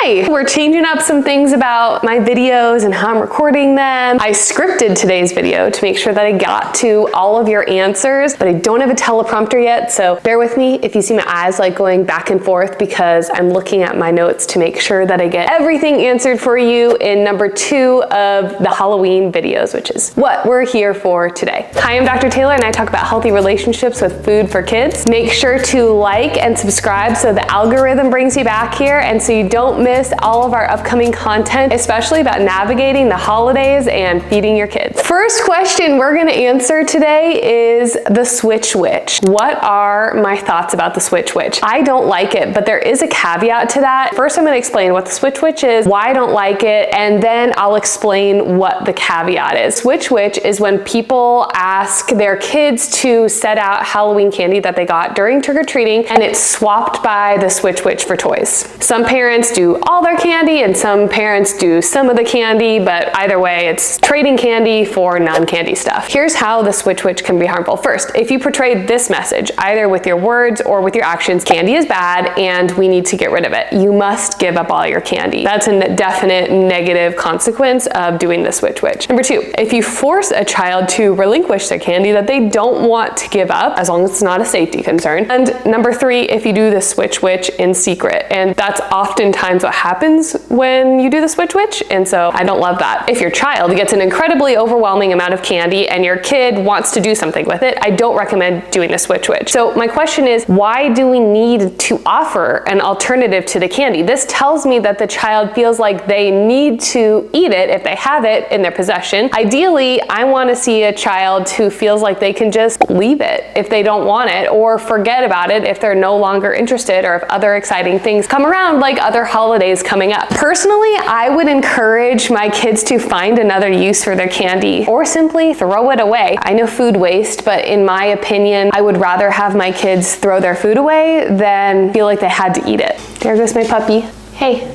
Hi! We're changing up some things about my videos and how I'm recording them. I scripted today's video to make sure that I got to all of your answers, but I don't have a teleprompter yet, so bear with me if you see my eyes like going back and forth because I'm looking at my notes to make sure that I get everything answered for you in number 2 of the Halloween videos, which is what we're here for today. Hi, I'm Dr. Taylor and I talk about healthy relationships with food for kids. Make sure to like and subscribe so the algorithm brings you back here and so you don't miss all of our upcoming content, especially about navigating the holidays and feeding your kids. First question we're gonna answer today is the Switch Witch. What are my thoughts about the Switch Witch? I don't like it, but there is a caveat to that. First, I'm gonna explain what the Switch Witch is, why I don't like it, and then I'll explain what the caveat is. Switch Witch is when people ask their kids to set out Halloween candy that they got during trick-or-treating and it's swapped by the Switch Witch for toys. Some parents do all their candy and some parents do some of the candy, but either way, it's trading candy for non-candy stuff. Here's how the Switch Witch can be harmful. First, if you portray this message, either with your words or with your actions, candy is bad and we need to get rid of it. You must give up all your candy. That's a definite negative consequence of doing the Switch Witch. Number 2, if you force a child to relinquish their candy that they don't want to give up, as long as it's not a safety concern. And number 3, if you do the Switch Witch in secret. And that's oftentimes what happens when you do the Switch Witch, and so I don't love that. If your child gets an incredibly overwhelming amount of candy and your kid wants to do something with it, I don't recommend doing the Switch Witch. So my question is, why do we need to offer an alternative to the candy? This tells me that the child feels like they need to eat it if they have it in their possession. Ideally, I want to see a child who feels like they can just leave it if they don't want it or forget about it if they're no longer interested or if other exciting things come around, like other holidays coming up. Personally, I would encourage my kids to find another use for their candy or simply throw it away. I know food waste, but in my opinion, I would rather have my kids throw their food away than feel like they had to eat it. There goes my puppy. Hey.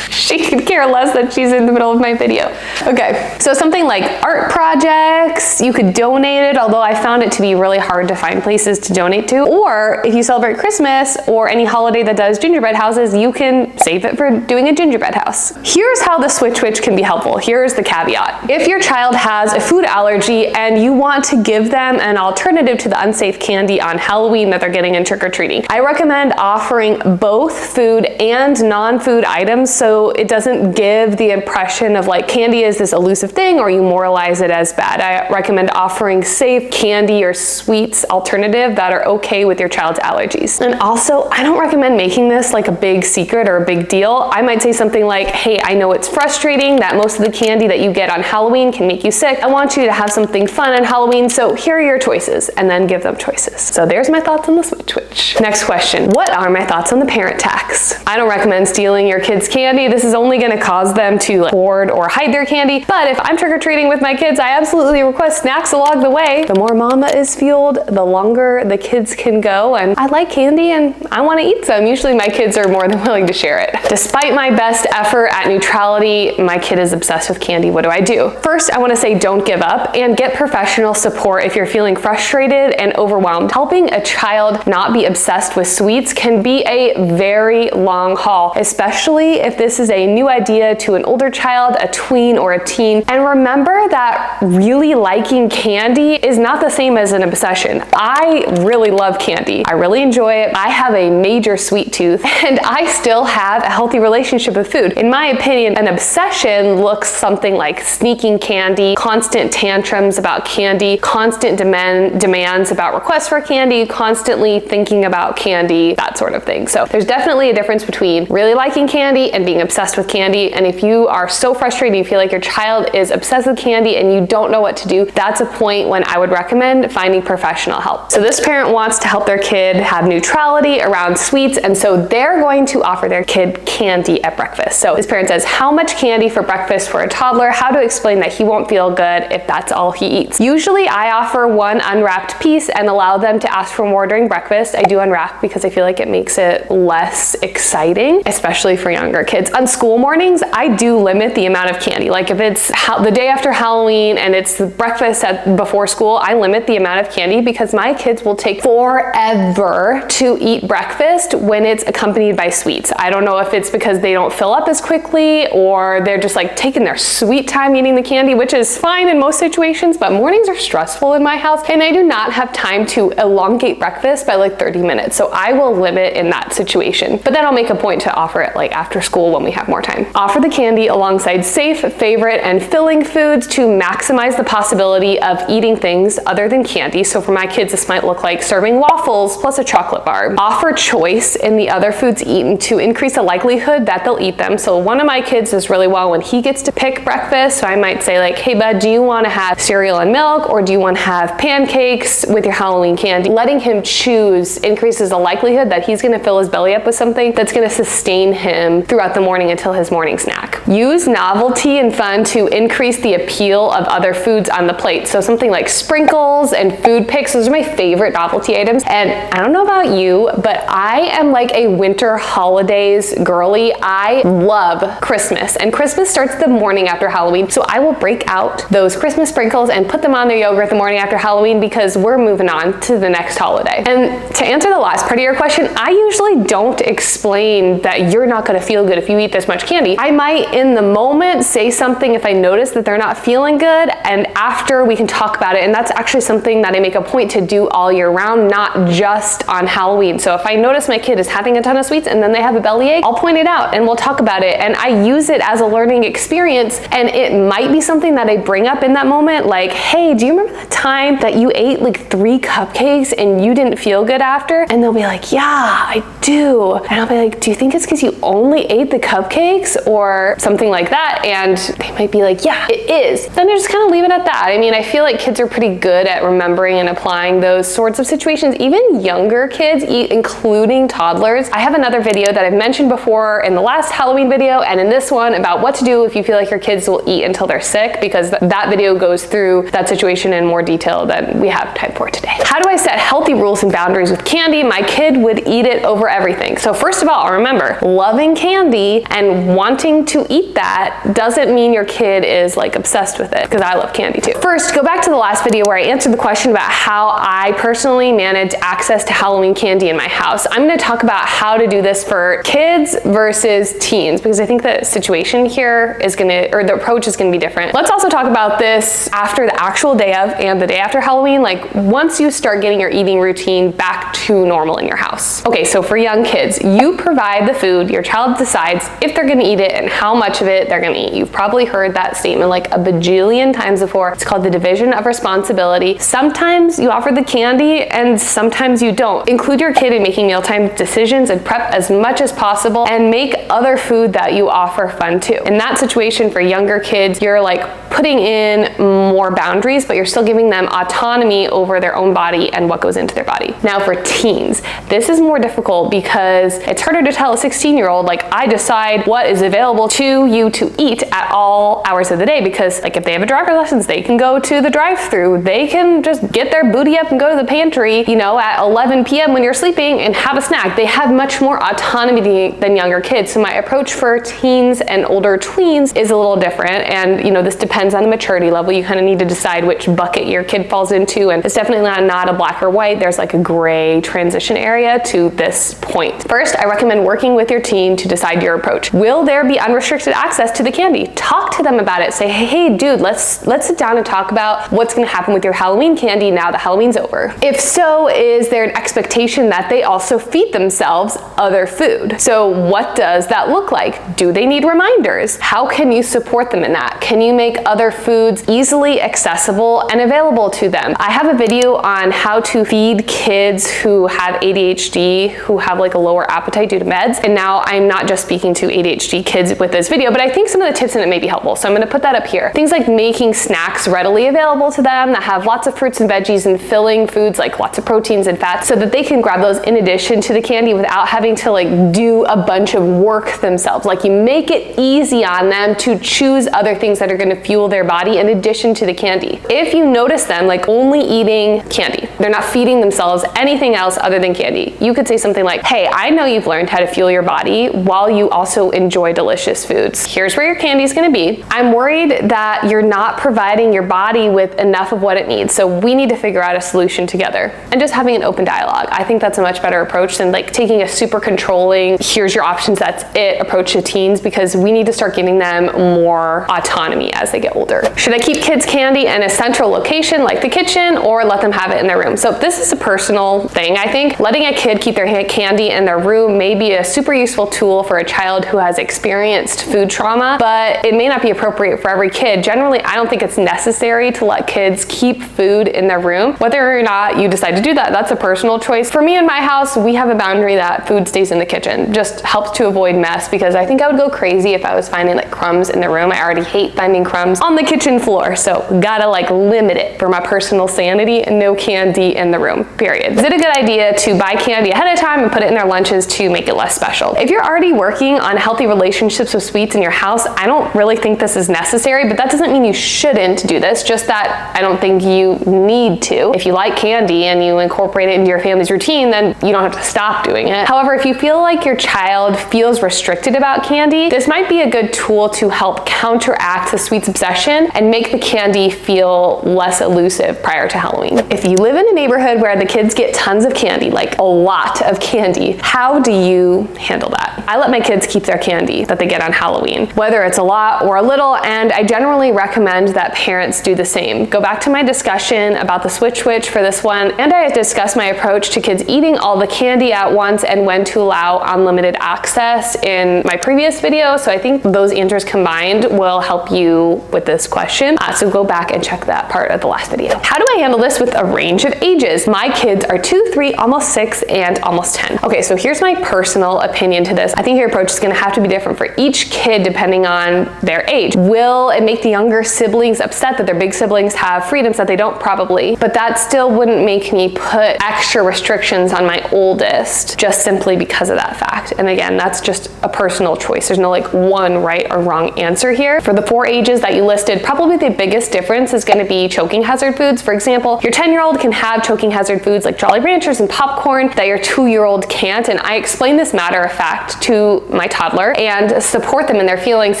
She could care less that she's in the middle of my video. Okay, so something like art projects, you could donate it, although I found it to be really hard to find places to donate to. Or if you celebrate Christmas or any holiday that does gingerbread houses, you can save it for doing a gingerbread house. Here's how the Switch Witch can be helpful. Here's the caveat. If your child has a food allergy and you want to give them an alternative to the unsafe candy on Halloween that they're getting in trick-or-treating, I recommend offering both food and non-food items so it doesn't give the impression of like candy is this elusive thing or you moralize it as bad. I recommend offering safe candy or sweets alternative that are okay with your child's allergies. And also, I don't recommend making this like a big secret or a big deal. I might say something like, hey, I know it's frustrating that most of the candy that you get on Halloween can make you sick. I want you to have something fun on Halloween, so here are your choices, and then give them choices. So there's my thoughts on the Switch Witch. Next question, what are my thoughts on the parent tax? I don't recommend stealing your kids' candy. This is only going to cause them to hoard or hide their candy, but if I'm trick-or-treating with my kids, I absolutely request snacks along the way. The more mama is fueled, the longer the kids can go, and I like candy and I want to eat some. Usually my kids are more than willing to share it. Despite my best effort at neutrality, my kid is obsessed with candy. What do I do? First, I want to say don't give up and get professional support if you're feeling frustrated and overwhelmed. Helping a child not be obsessed with sweets can be a very long haul, especially if this is a new idea to an older child, a tween, or a teen. And remember that really liking candy is not the same as an obsession. I really love candy. I really enjoy it. I have a major sweet tooth and I still have a healthy relationship with food. In my opinion, an obsession looks something like sneaking candy, constant tantrums about candy, constant demands about requests for candy, constantly thinking about candy, that sort of thing. So there's definitely a difference between really liking candy and being obsessed with candy. And if you are so frustrated, you feel like your child is obsessed with candy and you don't know what to do, that's a point when I would recommend finding professional help. So this parent wants to help their kid have neutrality around sweets, and so they're going to offer their kid candy at breakfast. So this parent says, how much candy for breakfast for a toddler? How to explain that he won't feel good if that's all he eats? Usually I offer one unwrapped piece and allow them to ask for more during breakfast. I do unwrap because I feel like it makes it less exciting, especially for younger kids. school mornings, I do limit the amount of candy. Like if it's the day after Halloween and it's the breakfast before school, I limit the amount of candy because my kids will take forever to eat breakfast when it's accompanied by sweets. I don't know if it's because they don't fill up as quickly or they're just like taking their sweet time eating the candy, which is fine in most situations, but mornings are stressful in my house and I do not have time to elongate breakfast by like 30 minutes. So I will limit in that situation, but then I'll make a point to offer it like after school when we have more time. Offer the candy alongside safe, favorite, and filling foods to maximize the possibility of eating things other than candy. So for my kids, this might look like serving waffles plus a chocolate bar. Offer choice in the other foods eaten to increase the likelihood that they'll eat them. So one of my kids does really well when he gets to pick breakfast. So I might say like, hey bud, do you want to have cereal and milk or do you want to have pancakes with your Halloween candy? Letting him choose increases the likelihood that he's going to fill his belly up with something that's going to sustain him throughout the morning until his morning snack. Use novelty and fun to increase the appeal of other foods on the plate. So something like sprinkles and food picks, those are my favorite novelty items. And I don't know about you, but I am like a winter holidays girly. I love Christmas, and Christmas starts the morning after Halloween. So I will break out those Christmas sprinkles and put them on their yogurt the morning after Halloween because we're moving on to the next holiday. And to answer the last part of your question, I usually don't explain that you're not going to feel good if you eat this much candy. I might in the moment say something if I notice that they're not feeling good, and after we can talk about it. And that's actually something that I make a point to do all year round, not just on Halloween. So if I notice my kid is having a ton of sweets and then they have a bellyache, I'll point it out and we'll talk about it. And I use it as a learning experience, and it might be something that I bring up in that moment, like, hey, do you remember that time that you ate like 3 cupcakes and you didn't feel good after? And they'll be like, yeah, I do. And I'll be like, do you think it's because you only ate the cupcakes or something like that? And they might be like, yeah, it is. Then I just kind of leave it at that. I mean, I feel like kids are pretty good at remembering and applying those sorts of situations. Even younger kids, including toddlers. I have another video that I've mentioned before in the last Halloween video and in this one about what to do if you feel like your kids will eat until they're sick, because that video goes through that situation in more detail than we have time for today. How do I set healthy rules and boundaries with candy? My kid would eat it over everything. So first of all, remember, loving candy and wanting to eat that doesn't mean your kid is like obsessed with it, because I love candy too. First, go back to the last video where I answered the question about how I personally manage access to Halloween candy in my house. I'm going to talk about how to do this for kids versus teens, because I think the situation here is the approach is going to be different. Let's also talk about this after the actual day of and the day after Halloween, like once you start getting your eating routine back to normal in your house. Okay, so for young kids, you provide the food, your child decides if they're going to eat it and how much of it they're going to eat. You've probably heard that statement like a bajillion times before. It's called the division of responsibility. Sometimes you offer the candy and sometimes you don't. Include your kid in making mealtime decisions and prep as much as possible, and make other food that you offer fun too. In that situation for younger kids, you're like putting in more boundaries, but you're still giving them autonomy over their own body and what goes into their body. Now for teens, this is more difficult because it's harder to tell a 16-year-old, like, I decide what is available to you to eat at all hours of the day, because like if they have a driver's license, they can go to the drive-thru, they can just get their booty up and go to the pantry, you know, at 11 p.m. when you're sleeping and have a snack. They have much more autonomy than younger kids. So my approach for teens and older tweens is a little different. And you know, this depends on the maturity level. You kind of need to decide which bucket your kid falls into. And it's definitely not a black or white. There's like a gray transition area to this point. First, I recommend working with your teen to decide your approach. Will there be unrestricted access to the candy? Talk to them about it. Say, hey dude, let's sit down and talk about what's going to happen with your Halloween candy now that Halloween's over. If so, is there an expectation that they also feed themselves other food? So what does that look like? Do they need reminders? How can you support them in that? Can you make other foods easily accessible and available to them? I have a video on how to feed kids who have ADHD, who have like a lower appetite due to meds. And now I'm not just speaking to ADHD kids with this video, but I think some of the tips in it may be helpful. So I'm going to put that up here. Things like making snacks readily available to them that have lots of fruits and veggies and filling foods like lots of proteins and fats, so that they can grab those in addition to the candy without having to like do a bunch of work themselves. Like you make it easy on them to choose other things that are going to fuel their body in addition to the candy. If you notice them like only eating candy, they're not feeding themselves anything else other than candy, you could say something like, hey, I know you've learned how to fuel your body while you also also enjoy delicious foods. Here's where your candy is going to be. I'm worried that you're not providing your body with enough of what it needs, so we need to figure out a solution together. And just having an open dialogue. I think that's a much better approach than like taking a super controlling, here's your options, that's it approach to teens, because we need to start giving them more autonomy as they get older. Should I keep kids' candy in a central location like the kitchen, or let them have it in their room? So this is a personal thing, I think. Letting a kid keep their candy in their room may be a super useful tool for a child who has experienced food trauma, but it may not be appropriate for every kid. Generally, I don't think it's necessary to let kids keep food in their room. Whether or not you decide to do that, that's a personal choice. For me in my house, we have a boundary that food stays in the kitchen. Just helps to avoid mess, because I think I would go crazy if I was finding like crumbs in the room. I already hate finding crumbs on the kitchen floor, so gotta like limit it for my personal sanity. No candy in the room, period. Is it a good idea to buy candy ahead of time and put it in their lunches to make it less special? If you're already working on healthy relationships with sweets in your house, I don't really think this is necessary, but that doesn't mean you shouldn't do this, just that I don't think you need to. If you like candy and you incorporate it into your family's routine, then you don't have to stop doing it. However, if you feel like your child feels restricted about candy, this might be a good tool to help counteract the sweets obsession and make the candy feel less elusive prior to Halloween. If you live in a neighborhood where the kids get tons of candy, like a lot of candy, how do you handle that? I let my kids keep their candy that they get on Halloween, whether it's a lot or a little, and I generally recommend that parents do the same. Go back to my discussion about the switch for this one, and I discuss my approach to kids eating all the candy at once and when to allow unlimited access in my previous video, so I think those answers combined will help you with this question. So go back and check that part of the last video. How do I handle this with a range of ages? My kids are 2, 3, almost 6, and almost 10. Okay, so here's my personal opinion to this. I think your approach is going to have to be different for each kid depending on their age. Will it make the younger siblings upset that their big siblings have freedoms that they don't? Probably, but that still wouldn't make me put extra restrictions on my oldest just simply because of that fact. And again, that's just a personal choice. There's no like one right or wrong answer here. For the 4 ages that you listed, probably the biggest difference is going to be choking hazard foods. For example, your 10-year-old can have choking hazard foods like Jolly Ranchers and popcorn that your 2-year-old can't, and I explain this matter of fact to my toddler and support them in their feelings,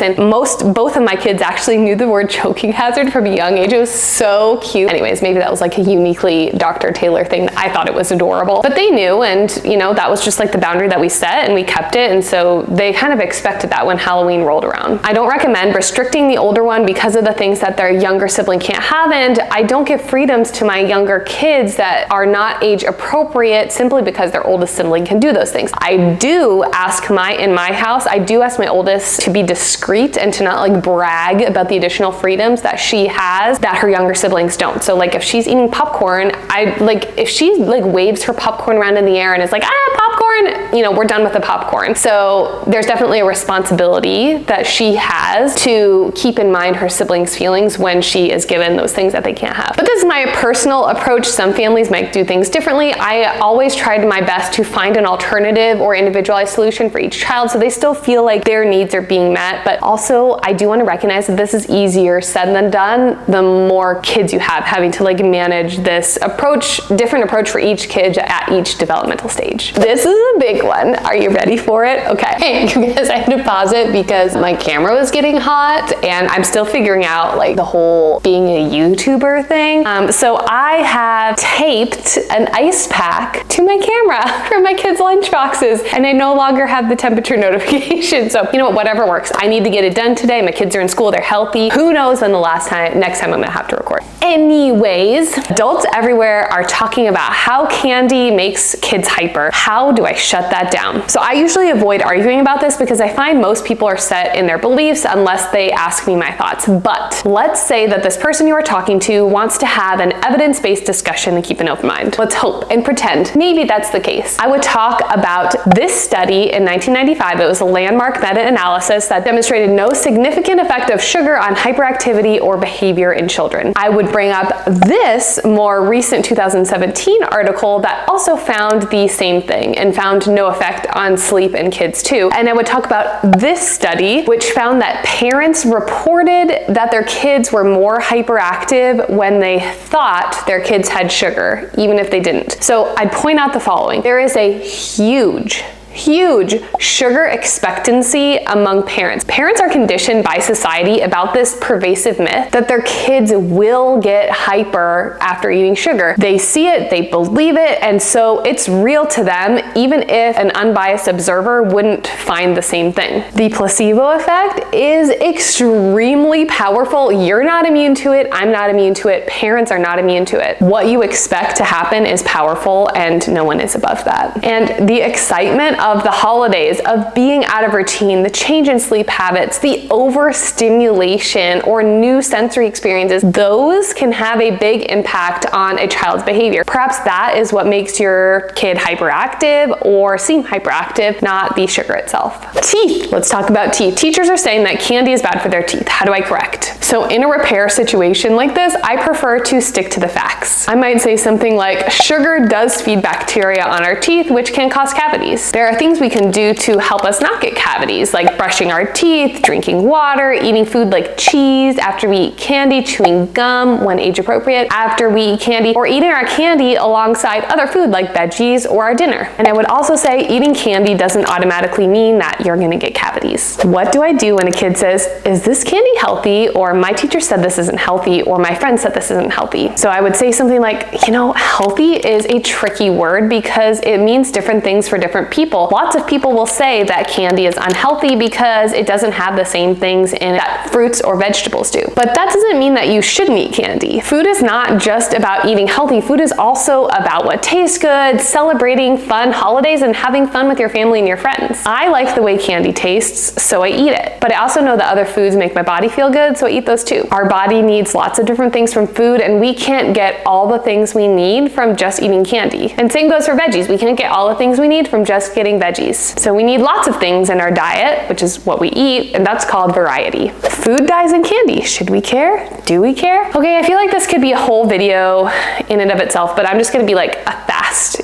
and both of my kids actually knew the word choking hazard from a young age. It was so cute. Anyways, maybe that was like a uniquely Dr. Taylor thing. I thought it was adorable, but they knew, and you know, that was just like the boundary that we set, and we kept it, and so they kind of expected that when Halloween rolled around. I don't recommend restricting the older one because of the things that their younger sibling can't have, and I don't give freedoms to my younger kids that are not age appropriate simply because their oldest sibling can do those things. I do ask in my house, I do ask my oldest to be discreet and to not like brag about the additional freedoms that she has that her younger siblings don't. So like if she's eating popcorn, if she like waves her popcorn around in the air and is like, popcorn, you know, we're done with the popcorn. So there's definitely a responsibility that she has to keep in mind her siblings' feelings when she is given those things that they can't have. But this is my personal approach. Some families might do things differently. I always tried my best to find an alternative or individualized solution for each child so they still feel like their needs are being met. But also I do want to recognize that this is easier said than done the more kids you have, having to like manage this different approach for each kid at each developmental stage. This is a big one. Are you ready for it? Okay. Hey, you guys, I had to pause it because my camera was getting hot and I'm still figuring out like the whole being a YouTuber thing. So I have taped an ice pack to my camera from my kids' lunch boxes, and I no longer have the temperature notification. So you know what, whatever works. I need to get it done today. My kids are in school, they're healthy. Who knows when next time I'm gonna have to record. Anyways, adults everywhere are talking about how candy makes kids hyper. How do I shut that down? So I usually avoid arguing about this because I find most people are set in their beliefs unless they ask me my thoughts. But let's say that this person you are talking to wants to have an evidence-based discussion and keep an open mind. Let's hope and pretend maybe that's the case. I would talk about this study in 1995. It was a landmark meta-analysis that demonstrated no significant effect of sugar on hyperactivity or behavior in children. I would bring up this more recent 2017 article that also found the same thing and found no effect on sleep in kids too. And I would talk about this study, which found that parents reported that their kids were more hyperactive when they thought their kids had sugar, even if they didn't. So I'd point out the following. There is a huge Huge sugar expectancy among parents. Parents are conditioned by society about this pervasive myth that their kids will get hyper after eating sugar. They see it, they believe it, and so it's real to them, even if an unbiased observer wouldn't find the same thing. The placebo effect is extremely powerful. You're not immune to it, I'm not immune to it, parents are not immune to it. What you expect to happen is powerful, and no one is above that. And the excitement of the holidays, of being out of routine, the change in sleep habits, the overstimulation or new sensory experiences, those can have a big impact on a child's behavior. Perhaps that is what makes your kid hyperactive or seem hyperactive, not the sugar itself. Teeth. Let's talk about teeth. Teachers are saying that candy is bad for their teeth. How do I correct? So in a repair situation like this, I prefer to stick to the facts. I might say something like, sugar does feed bacteria on our teeth, which can cause cavities. There are things we can do to help us not get cavities, like brushing our teeth, drinking water, eating food like cheese after we eat candy, chewing gum when age appropriate after we eat candy, or eating our candy alongside other food like veggies or our dinner. And I would also say eating candy doesn't automatically mean that you're gonna get cavities. What do I do when a kid says, is this candy healthy? Or my teacher said this isn't healthy, or my friend said this isn't healthy. So I would say something like, you know, healthy is a tricky word because it means different things for different people. Lots of people will say that candy is unhealthy because it doesn't have the same things in it that fruits or vegetables do. But that doesn't mean that you shouldn't eat candy. Food is not just about eating healthy. Food is also about what tastes good, celebrating fun holidays, and having fun with your family and your friends. I like the way candy tastes, so I eat it. But I also know that other foods make my body feel good, so I eat those too. Our body needs lots of different things from food, and we can't get all the things we need from just eating candy. And same goes for veggies. We can't get all the things we need from just getting veggies. So we need lots of things in our diet, which is what we eat, and that's called variety. Food dyes and candy. Should we care? Do we care? Okay, I feel like this could be a whole video in and of itself, but I'm just gonna be like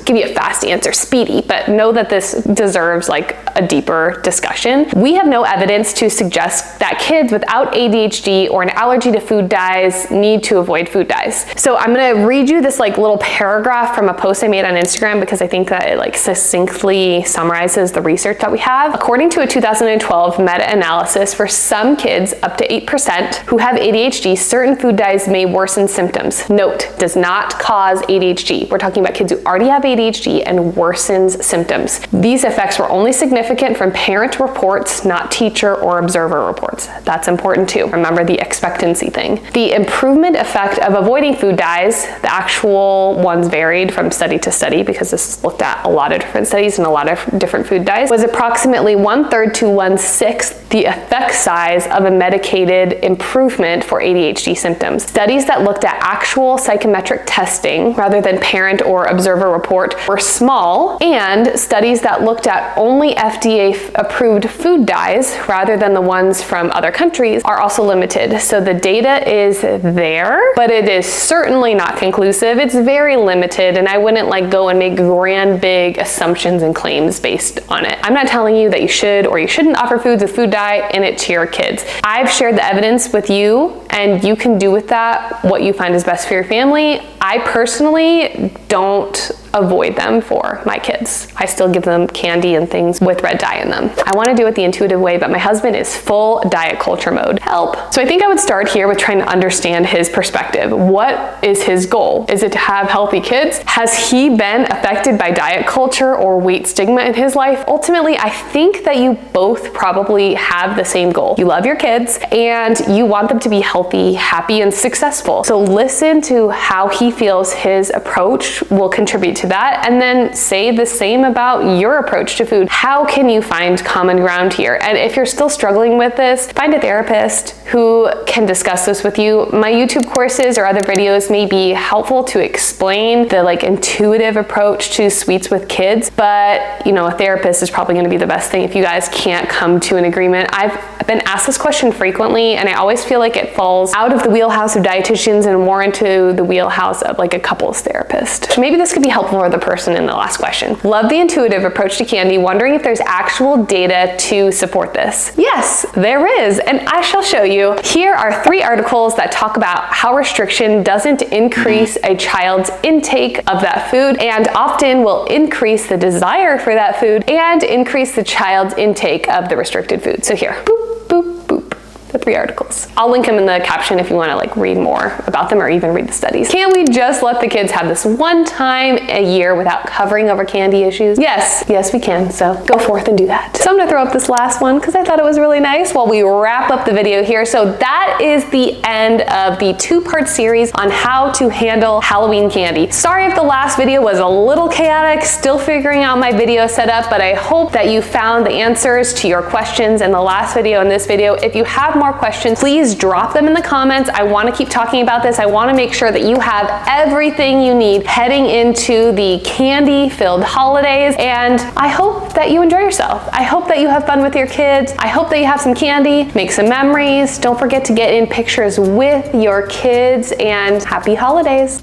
give you a fast answer, speedy, but know that this deserves like a deeper discussion. We have no evidence to suggest that kids without ADHD or an allergy to food dyes need to avoid food dyes. So I'm gonna read you this like little paragraph from a post I made on Instagram because I think that it like succinctly summarizes the research that we have. According to a 2012 meta-analysis, for some kids, up to 8% who have ADHD, certain food dyes may worsen symptoms. Note, does not cause ADHD. We're talking about kids who already have ADHD and worsens symptoms. These effects were only significant from parent reports, not teacher or observer reports. That's important too. Remember the expectancy thing. The improvement effect of avoiding food dyes, the actual ones varied from study to study because this looked at a lot of different studies and a lot of different food dyes, was approximately 1/3 to 1/6 the effect size of a medicated improvement for ADHD symptoms. Studies that looked at actual psychometric testing rather than parent or observer report were small, and studies that looked at only FDA-approved food dyes rather than the ones from other countries are also limited. So the data is there, but it is certainly not conclusive. It's very limited, and I wouldn't like go and make grand big assumptions and claims based on it. I'm not telling you that you should or you shouldn't offer foods with food dye in it to your kids. I've shared the evidence with you, and you can do with that what you find is best for your family. I personally don't avoid them for my kids. I still give them candy and things with red dye in them. I want to do it the intuitive way, but my husband is full diet culture mode. Help. So I think I would start here with trying to understand his perspective. What is his goal? Is it to have healthy kids? Has he been affected by diet culture or weight stigma in his life? Ultimately, I think that you both probably have the same goal. You love your kids and you want them to be healthy, happy, and successful. So listen to how he feels his approach will contribute to that, and then say the same about your approach to food. How can you find common ground here? And if you're still struggling with this, find a therapist who can discuss this with you. My YouTube courses or other videos may be helpful to explain the like intuitive approach to sweets with kids, but you know, a therapist is probably going to be the best thing if you guys can't come to an agreement. I've I've been asked this question frequently, and I always feel like it falls out of the wheelhouse of dietitians and more into the wheelhouse of like a couples therapist. So maybe this could be helpful for the person in the last question. Love the intuitive approach to candy, wondering if there's actual data to support this. Yes, there is, and I shall show you. Here are 3 articles that talk about how restriction doesn't increase a child's intake of that food and often will increase the desire for that food and increase the child's intake of the restricted food. So here, boop, boop, boop. The 3 articles. I'll link them in the caption if you want to like read more about them or even read the studies. Can't we just let the kids have this one time a year without covering over candy issues? Yes, we can. So go forth and do that. So I'm gonna throw up this last one because I thought it was really nice while we wrap up the video here. So that is the end of the 2-part series on how to handle Halloween candy. Sorry if the last video was a little chaotic, still figuring out my video setup, but I hope that you found the answers to your questions in the last video and this video. If you have more questions, please drop them in the comments. I want to keep talking about this. I want to make sure that you have everything you need heading into the candy-filled holidays, and I hope that you enjoy yourself. I hope that you have fun with your kids. I hope that you have some candy, make some memories. Don't forget to get in pictures with your kids, and happy holidays.